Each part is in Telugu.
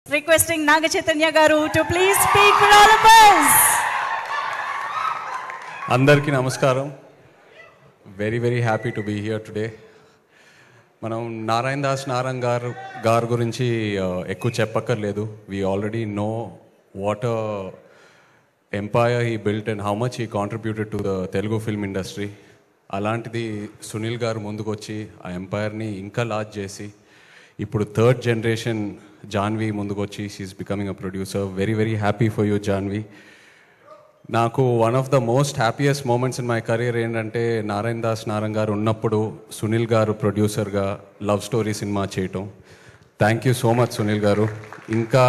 Requesting Naga Chaitanya Garu to please speak for all of us. Andarki namaskaram. Very happy to be here today. Manam Narayan Das Narangar gar gurinchi ekku cheppakkarledu. We already know what a empire he built and how much he contributed to the Telugu film industry. అలాంటిది సునీల్ గారు ముందుకొచ్చి ఆ ఎంపైర్ని ఇంకా లార్జ్ చేసి ఇప్పుడు థర్డ్ జనరేషన్ జాన్వి ముందుకొచ్చి she's becoming a producer. Very happy for you Janhvi. నాకు one of the most happiest moments in my career ఏంటంటే నారాయణ దాస్ నారంగ్ గారు ఉన్నప్పుడు సునీల్ గారు ప్రొడ్యూసర్గా లవ్ స్టోరీ సినిమా చేయటం. Thank you so much Sunil garu. ఇంకా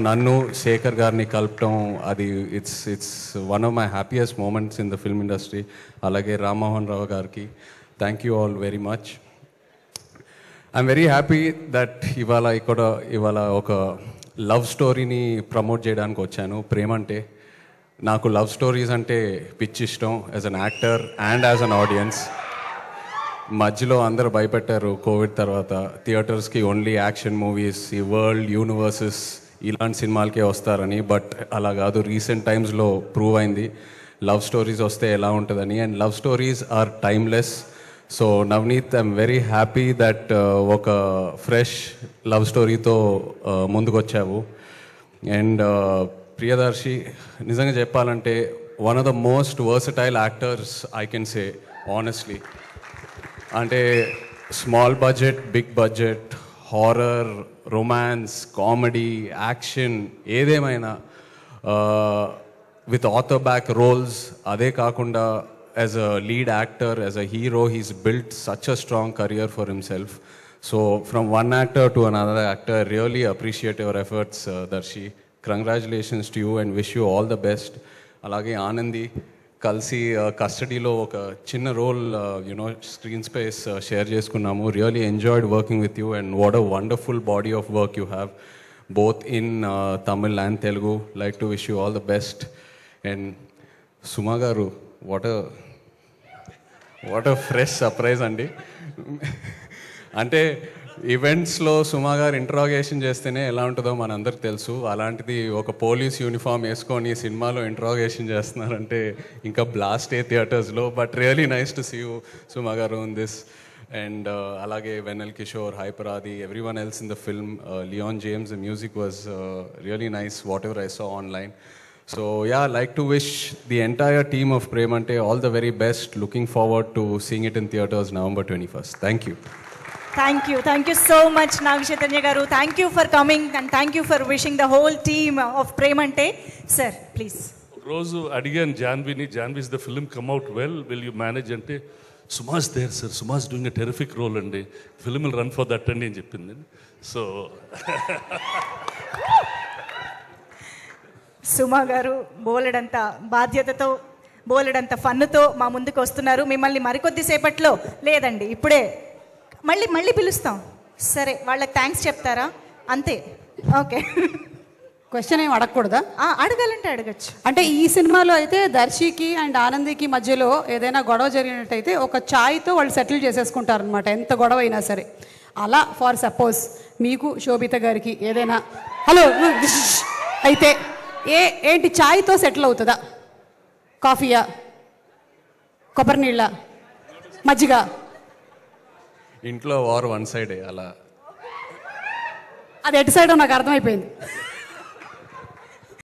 నన్ను శేఖర్ గారిని కలపటం అది it's one of my happiest moments in the film industry. అలాగే రామ్మోహన్ రావు గారికి thank you all very much. I'm very happy that ఇవాళ ఒక లవ్ స్టోరీని ప్రమోట్ చేయడానికి వచ్చాను. ప్రేమంటే నాకు లవ్ స్టోరీస్ అంటే పిచ్చి ఇష్టం as an actor and as an audience. మధ్యలో అందరూ భయపెట్టారు కోవిడ్ తర్వాత థియేటర్స్కి ఓన్లీ యాక్షన్ మూవీస్, ఈ వరల్డ్ యూనివర్సెస్ ఇలాంటి సినిమాలకే వస్తారని. బట్ అలా కాదు, రీసెంట్ టైమ్స్లో ప్రూవ్ అయింది లవ్ స్టోరీస్ వస్తే ఎలా ఉంటుందని. And love stories are timeless. So Navneet, I'm very happy that ఒక ఫ్రెష్ లవ్ స్టోరీతో ముందుకొచ్చావు. అండ్ ప్రియదర్శి, నిజంగా చెప్పాలంటే one of the most versatile actors I can say honestly. అంటే small budget, big budget, horror, romance, comedy, action ఏదేమైనా విత్ ఆథర్ బ్యాక్ రోల్స్. అదే కాకుండా as a lead actor, as a hero, he's built such a strong career for himself. So from one actor to another actor, really appreciate your efforts Darshi. Congratulations to you and wish you all the best. అలాగే ఆనంది, కలిసి కస్టడీలో ఒక చిన్న రోల్ స్క్రీన్ స్పేస్ షేర్ చేసుకున్నాము. Really enjoyed working with you and what a wonderful body of work you have both in Tamil and Telugu. Like to wish you all the best. And Suma garu, what a fresh surprise అండి. అంటే ఈవెంట్స్లో సుమా గారు ఇంట్రాగేషన్ చేస్తేనే ఎలా ఉంటుందో మనందరికి తెలుసు. అలాంటిది ఒక పోలీస్ యూనిఫామ్ వేసుకొని సినిమాలో ఇంట్రాగేషన్ చేస్తున్నారంటే ఇంకా బ్లాస్ట్ ఏ థియేటర్స్లో. But really nice to see you Suma గారు ఇన్ దిస్. అండ్ అలాగే Vennela Kishore, Hyper Aadi, every one else in the film, Leon James, the music was really nice what ever I saw online. So yeah, I'd like to wish the entire team of Premante all the very best. Looking forward to seeing it in theaters November 21st. Thank you. Thank you so much, Naga Chaitanya Garu. Thank you for coming and thank you for wishing the whole team of Premante. Sir, please. Rosu adigan Janvini, Janvi's the film come out well. Will you manage ante? Suma's there, sir. Suma's doing a terrific role andi. Film will run for that andi ani cheppindi. So సుమా గారు బోలెడంత బాధ్యతతో, బోలెడంత ఫన్నుతో మా ముందుకు వస్తున్నారు. మిమ్మల్ని మరికొద్ది సేపట్లో, లేదండి ఇప్పుడే మళ్ళీ పిలుస్తాం. సరే, వాళ్ళకి థ్యాంక్స్ చెప్తారా? అంతే, ఓకే. క్వశ్చన్ ఏం అడగకూడదా? అడగాలంటే అడగచ్చు. అంటే ఈ సినిమాలో అయితే దర్శికి అండ్ ఆనందికి మధ్యలో ఏదైనా గొడవ జరిగినట్టయితే ఒక ఛాయ్తో వాళ్ళు సెటిల్ చేసేసుకుంటారనమాట, ఎంత గొడవ అయినా సరే. అలా ఫర్ సపోజ్ మీకు శోభిత గారికి ఏదైనా హలో అయితే ఏంటి ఛాయ్తో సెటిల్ అవుతుందా? కాఫీయా, కొబ్బరి నీళ్ళ, మజ్జిగ? ఇంట్లో వార్ వన్ సైడే. అలా అది ఎటు సైడో నాకు అర్థమైపోయింది.